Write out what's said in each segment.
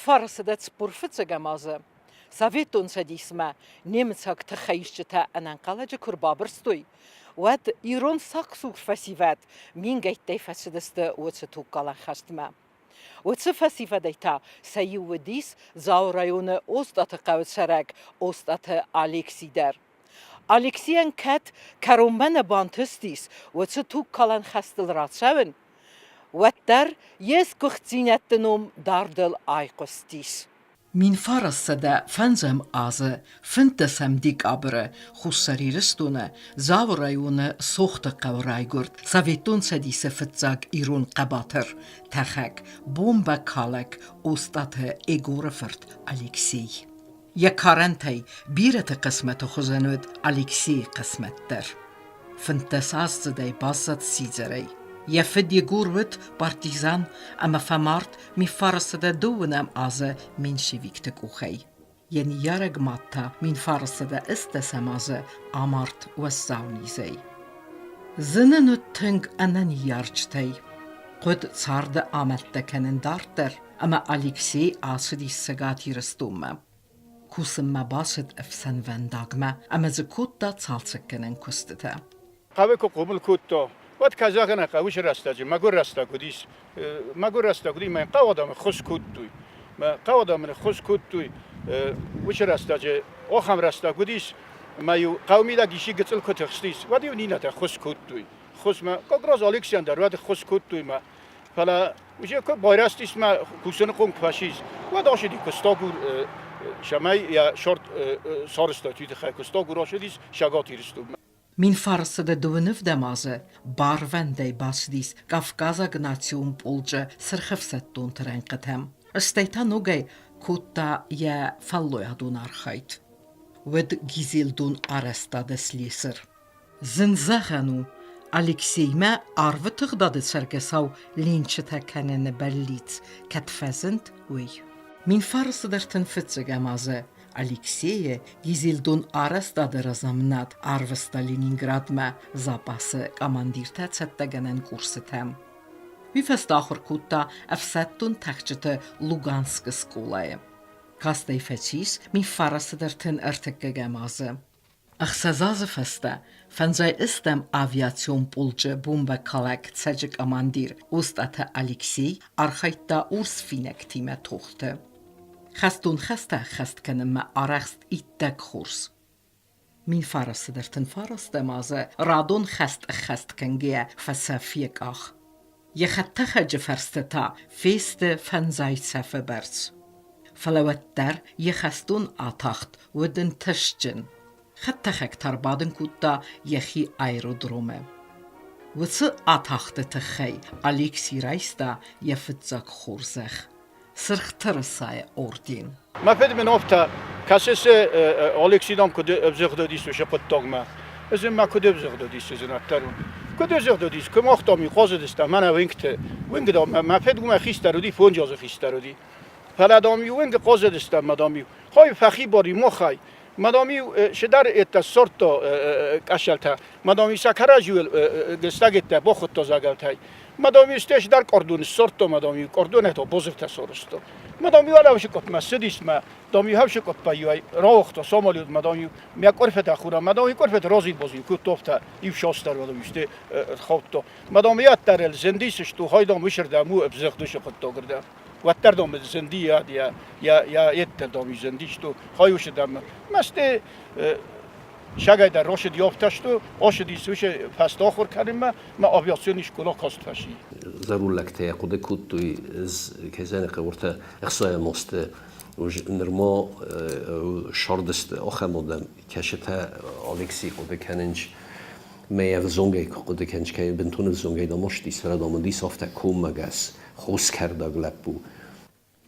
farası da spurfıtsa gamazı. Sovetun sadisme Nemțak tăxăișcita anancalage kurbabırstoy. Wad İran saksur fasivat min gaytay fasidiste oțetu kalan xastma. Oțe fasivadayta sayuvedis zaurayone ostatı qavtsarak ostatı Aleksider. Aleksiyen kat karombana bantistis oțetu kalan xastil ratsavin. Watter yes kuchzinettenom dardel aykostis. Min farasada fanzam azı, fintesem dik abre, xussariristune, zavrayune soxta qavraygurt, Sovetun sadise fitzag irun qabatır, taxak, bomba kalak, ostatı egorefert Aleksey. Yakarantay, birete qismeti xuzanud Aleksey qismettir. Fintes azziday bazat sizerey. Yefid yegurvit partizan ama famart mi farasada duunam azı menşeviktik uxey. Yani yarag matta min farasada istesem azı amart wassavnizey. Zinanut tünk anani yarçtay. Qud sarda ameltekenin dartır ama Aleksey asidi sagati ristuma. Kusimma basit efsen vendagma ama zikutta tsaltsikkenin kustita. Qaveko qumul kutto. وقت کازاغنا قویش راستاجی مگر راستا کدیس مگر راستا کدی من قوادم خوش کود توی ما قوادم من خوش کود توی وش راستاجی آخام راستا کدیس ما یو قومی دا گیشی گتل کتخستیس ودیو نینا تا خوش کود توی خوش ما کاغراز الکساندر وقت خوش کود توی ما فلا وش کو بایراستیس ما کوسن قوم پاشیز و داشتی کستاگور شمای یا شورت سارستا توی تخه کستاگور آشدیس شگاتی رستو Min farasada duvnıv damazı, barvenday basdis, Kafkaza gnatsium polca sırxıfsettun trenqetem. Steyta nugay kutta ya falloyadun arxayt. Ved gizildun arestade slisir. Zinzaganu, Alekseyme arvı tıgdadı sergesav linçite kenene bellits, ketfezint uy. Min farasıdır tınfıtsı gamazı, Alekseye gizildun arestadı razamnat arvesta Leningradma zapası komandirte tsettegenen kursitem. Vifest ahur kutta efsettun takçıtı Luganskı skolaya. Kastay feçis min farasıdır tın ertekke gamazı. Æxsazazı feste, fenzay istem aviasyon pulcu bomba kalak tsecik komandir ustatı Aleksey arxaytta urs finek time toxtu. خستون خسته خست کنم ما آرخست ایتک خورس. min farasıdır tın faras demazı radon xest kenge fasafiyek ax. Yexattaxa cefersteta feste fenzay sefe berz. Falawetter yexestun ataxt ودن تشجن. Xattaxek tarbadın kutta yexi aerodrome. Vısı ataxtı tıxey Aleksey Raysta yefitzak xurzex. Sırxtırısay ordin. ما فکر من افتا کسیس الکسیدام کد ابزار دادیست و شپت تاگما. از این ما کد ابزار دادیست از این اترون. کد ابزار دادیست که ما اختامی قاضی دستم من وینگ دام ما فکر گم خیسترودی فونجاز خیسترودی. فلادامی وینگ قاضی دستم مدامی. خواهی فخی باری مخای. مدامی شدر اتصارت کاشلتا. مدامی سکراجول گستگت با خود تازگالتای. مدامی استش در کردون سرت مدامی کردونه تو بزرگ تصورست. مدامی ولی همیشه کپ مسدیس ما دامی همیشه کپ پایوی راوخت سامالیود مدامی میکرفت آخورا مدامی کرفت رازی بازی کتوفت ایف شاستر مدامی است خوابت مدامی اتر زندیسش تو های دام وشرده مو ابزخ دوش خود تا کرده و اتر دام زندی یا اتر دامی زندیش تو های وشرده مست شاید در راشد یافتش تو آشدی سوش فست آخر کردیم ما آویاسیونیش کلا کاست فشی. ضرور لکته خود کود توی که زن قورت اقصای ماست و نرما شاردست آخر مدام کشته الکسی خود کننج میاv زنگی خود کنج که بنتون زنگی دامشتی سر دامدی سافت کوم مگس خوش کرده گلبو.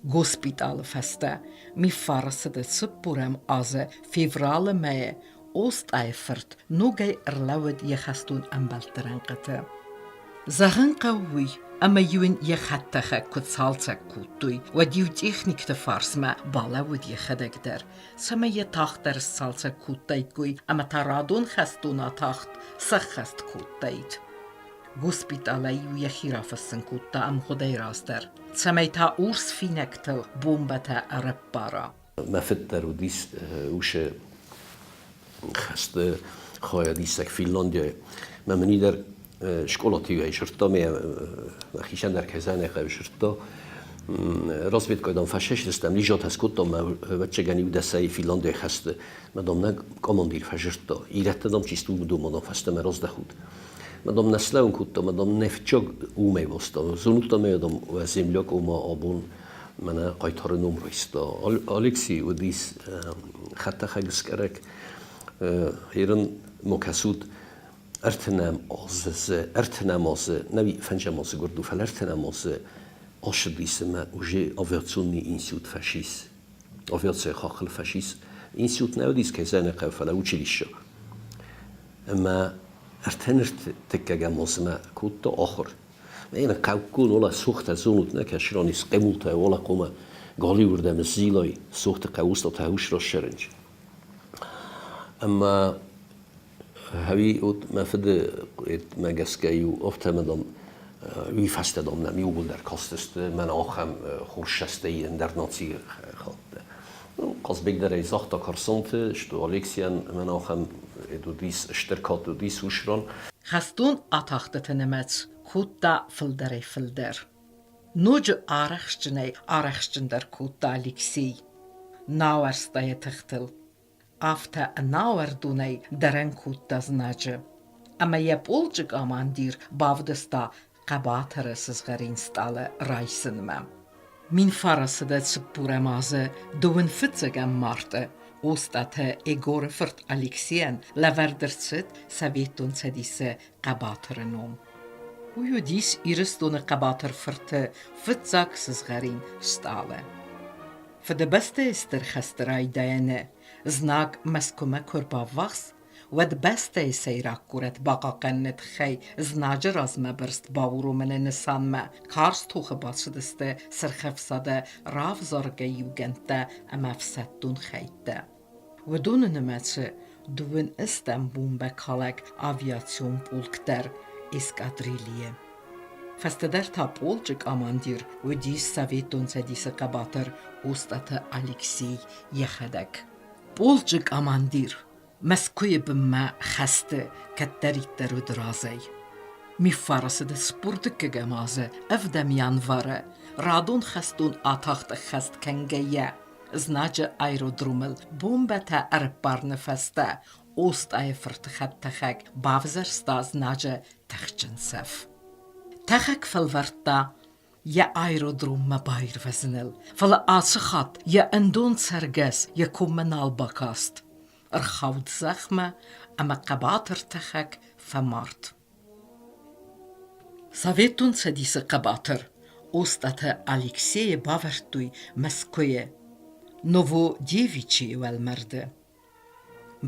Госпитал feste mi farasıdı sıppurem azı fevrale meye Æхsarджын nugay erlawed yexestun ambelteren qıtı. Zağın qavvi ama yuin yexattaxa kutsaltsak kuttuy ve diyu texnikte farsma balawed yexedekder. Sama yetaxtar saltsak kuttay kuy ama taradun xestuna taxt saxest kuttayt. Госпиталай у яхирафасын кутта ам ходай растер. Цамейта урс финектел бомбата араппара. ما فتر وديس وش خست خواهد دیسک فینلاندیا من در شکلاتی و شرطا ما خیشن در کزانه خواهد شرطا راست بید که دام فشش دستم لیجات هست کتم ما بچه گنی و دسته فینلاندیا خست ما دام نه کاماندیر فشرطا ایرت دام چیستو بودم ما دام فسته ما راست دخود ما دام نسله اون کتم ما دام نفچاگ اومه باستا زنوتا ما دام و زملیاک اوما آبون من قایتار نوم رویستا آلکسی و دیس خطه خگس کرک هیرن مکسود ارتنام آزه نوی فنجام آزه گردو فل ارتنام آزه آشد دیسه ما اوجه آویاتسونی اینسیوت فشیس آویاتسه خاخل فشیس اینسیوت نو دیس که زنه قفله او چلیشه اما ارتنرت تکگم آزه ما کود تا آخر این قوکون ولا سوخت زونوت نکشرانیس قمولته ولا قوم قالی وردم زیلای سوخت قوستا تهوش را شرنج اما هوی اوت ما فده ما گسکیو افته مدام وی فسته دام نمی او در کاستست من آخم خورشسته این در ناتی خواهد قاس بگذره ای زختا کارسانت شتو آلکسیان من آخم دو دیس اشترکات دو دیس وشران خستون ataxtı tınımaç kutta fılder. Nucu araxçındar kutta Alexey. Navarstaya tıxtıl. Afta navardunay daren kutta znacı. Ama yapolcık amandir bavdısta qabatırı sızgarin stalı raysınmam. Min farası da çıppuramazı duvun fıtsıgam martı. Ostatı egorifırt Alexeyen laverdirçit savetun çedise qabatırınum. Uyudis iristunu qabatır fırtı fıtzak sızgarin stalı. Fıdı beste istir xastiray dayane, znak meskume kurba vaks, ود بسته سیرک کرد باقا قنت خی زناجر از ما برست باورو من نسان ما کارس توخ باشدسته سرخفصاده راف زارگه یوگنته اما فسدون خیده و دون نمچه دون استنبون به کالک آویاسیون پولکتر اسکادریلیه فستدر تا پولچک آماندیر و دیس سویتون سدیس قباتر استات الکسی یخدک پولچک آماندیر مسکوی بما خسته کتریت درو درازی می فرسد سپورتک گمازه افدم یانواره رادون خستون آتاخت خست کنگیه زناج ایرودرومل بومبتا ارپار نفسته اوست ای فرتخت تخک باوزرستا زناج تخچنسف تخک فلورتا یا ایرودروم مبایر وزنل فل آسخات یا اندون سرگس یا کومنال باکاست ارخاود زخمه اما قباتر تخک فمارد. سویتون سدیس قباتر استات الکسی باورتوی مسکویه نوو دیویچی والمرده.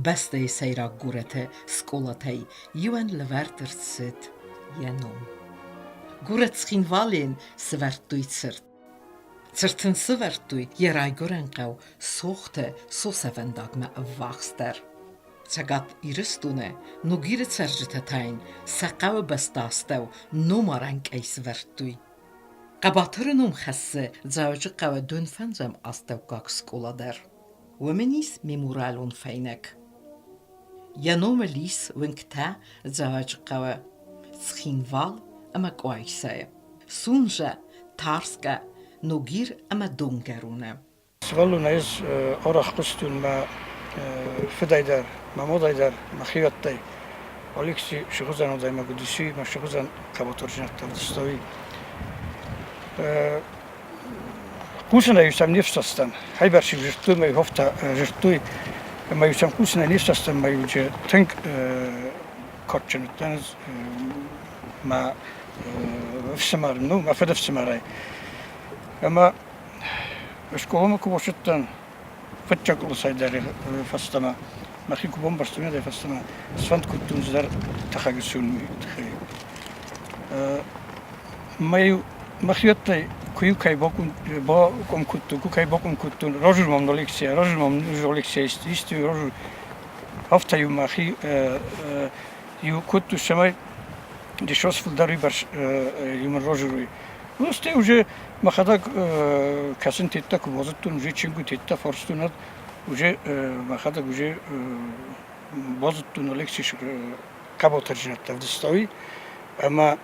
بسته سیرا گورته سکولاتای یوان لورتر سید ینوم. گورت سخینوالین سورتوی سرد. Цертын сывартуй ерай горенқау сохте сосавендагме вахстер. Цагат иристуне нугире цержитатайн сақау бастастау нумаранг айсвартуй. Қабатырынум хассы завжы қава дөнфензем астау как сколадер. Веменис меморалун фейнек. Януме лис венкта завжы қава схинвал ама қуайсай. Сунжа тарска نوگیر اما دونگرونه. سوالو نیز آرخ قستون ما فدایدار ما مدایدار ما خیاطی آلیکسی شخصان ودای ما گدیسی ما شخصان کباتورجنت دستایی کوسنه یوسم نیفتستن هی برشی جرتوی ما یهفته جرتوی ما یوسم کوسنه نیفتستن ما یوجه تنگ کارچنتنز ما فسمار نو ما فدف سماره اما اشکوهم کو باشدن فتچک olsaydı fastama مخی کو بمبارستونه ده fastama سفند کتون زدر تخاگسون می مایو مخیات کویو کای با کم کتو کو کای با کم کتون راجر مام نولکسیا راجر مام نولکسیا است راجر هفته یو مخی یو کتو شمای дешос дарибар юман рожуруй. Усте уже махадак касин тетта кубозуттун уже чингу тетта форстунат уже махадак уже бозуттун олексиш каботаржинатта вдыстои. Ама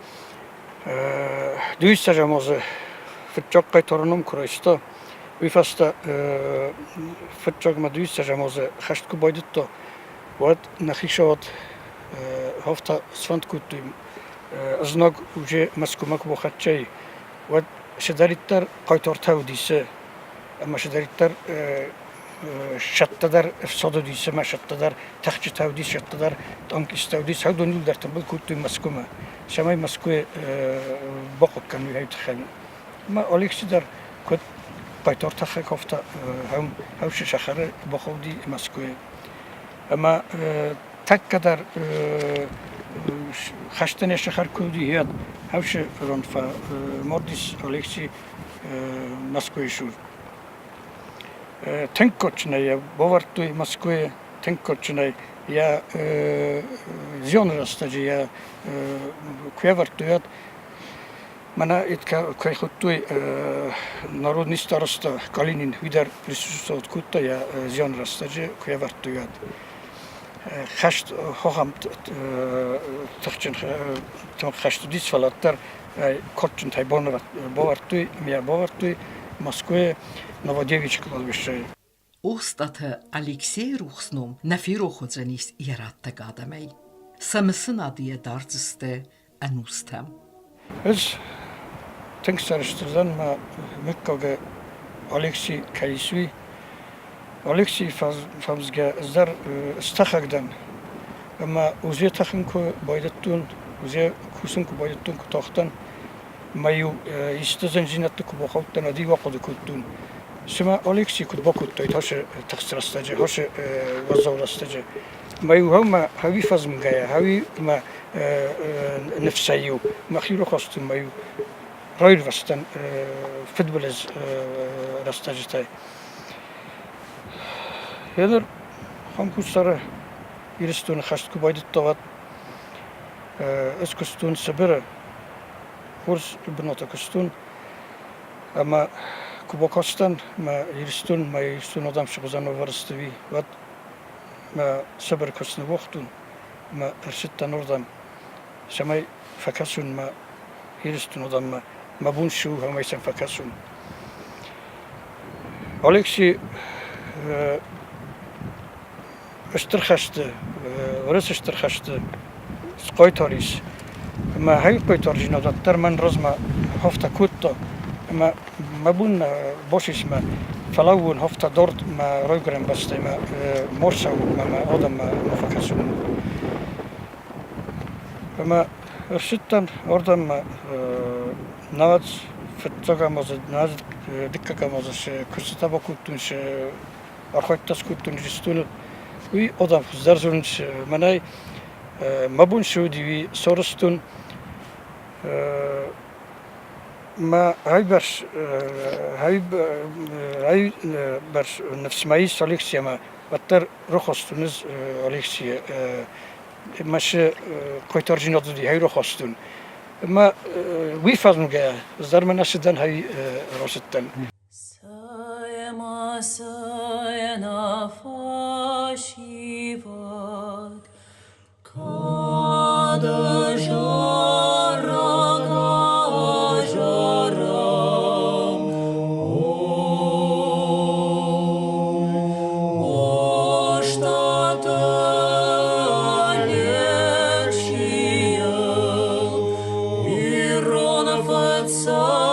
дүйс сажамозы фитчоккай торунум курайсто вифаста фитчокма дүйс сажамозы хаштку бойдутто вот нахишот хофта сванткуттуим знак уже маскумак бохатчай вот шедариттар кайтортау дисе ама шедариттар шаттадар эфсоду дисе ма шаттадар тахчитау дисе шаттадар танкистау дисе хадон юлдартан бул куттуим маскума шамай маскуе бохоккан юхайтхан ма олексидар кот кайтортахе хофта хауш шахары боходи маскуе ама так кадар хаштане шахар куди яд хауш ронфа мордис олекси маскуешур тенкочна я бовартуй маскуе тенкочна я зионрастаджи я квевартуят мана итка кайхуттуй народный староста Калинин видар присутствует кутта я зионрастаджи квевартуят хашт хохам тахчин хашт дис фалаттар котчин тай бовартуй мия бовартуй Москве Новодевичье кладбище. Остатı Алексей Рухсном нафироходзанис яратта гадамей. Самысын адые дарцысты анустам. Biz Æхсарджын ма меккага Алексей Кайсуи Алексей фамзга зар стахагдан ама узе тахынку байдаттун узе кусынку байдаттун тохтан маю истезен жинатты кубохоттан ади вакыды куттун сема Алексей кутбокуттой тоше тахсрастаджи хоше вазоврастаджи маю хама хави фазмгая хави ма نفسيو مخيرو خاصتن مايو رايل رستن فوتبولز رستاجتاي هذا هم كسر يرستون خاصتكو بايد الطوات اسكستون سبرة كورس بنوتا كستون اما كوباكستان ما يرستون ادم شغزان ورستوي وات ما سبر كسن وقتون ما ارشدتن اردم شماي فكاسون ما هيرستون ادم ما بونشو هم يسن فكاسون أليكسي اشترخشت ورس اشترخشت سقايتاريس ما هاي قايتارجينا دكتور من رزما هفتا كوتا ما بون بوشيس ما فلاون هفتا دورت ما روغرن بس ما مورسا ما ادم ما فكاسون ما ارشدتن اردم نوات فتوغاموز ناز ديككاموز كرستا بكوتونش архойтас куттун жистун уи одам зарзунч манай мабун шудиви сорустун ما هاي برش نفس ما يس أليكسيا ما بتر رخصتونز أليكسيا مش كويترجين أضدي هاي رخصتون ما ويفازم جا زار من أشدن هاي رخصتن سايما ساينا فاشيفات So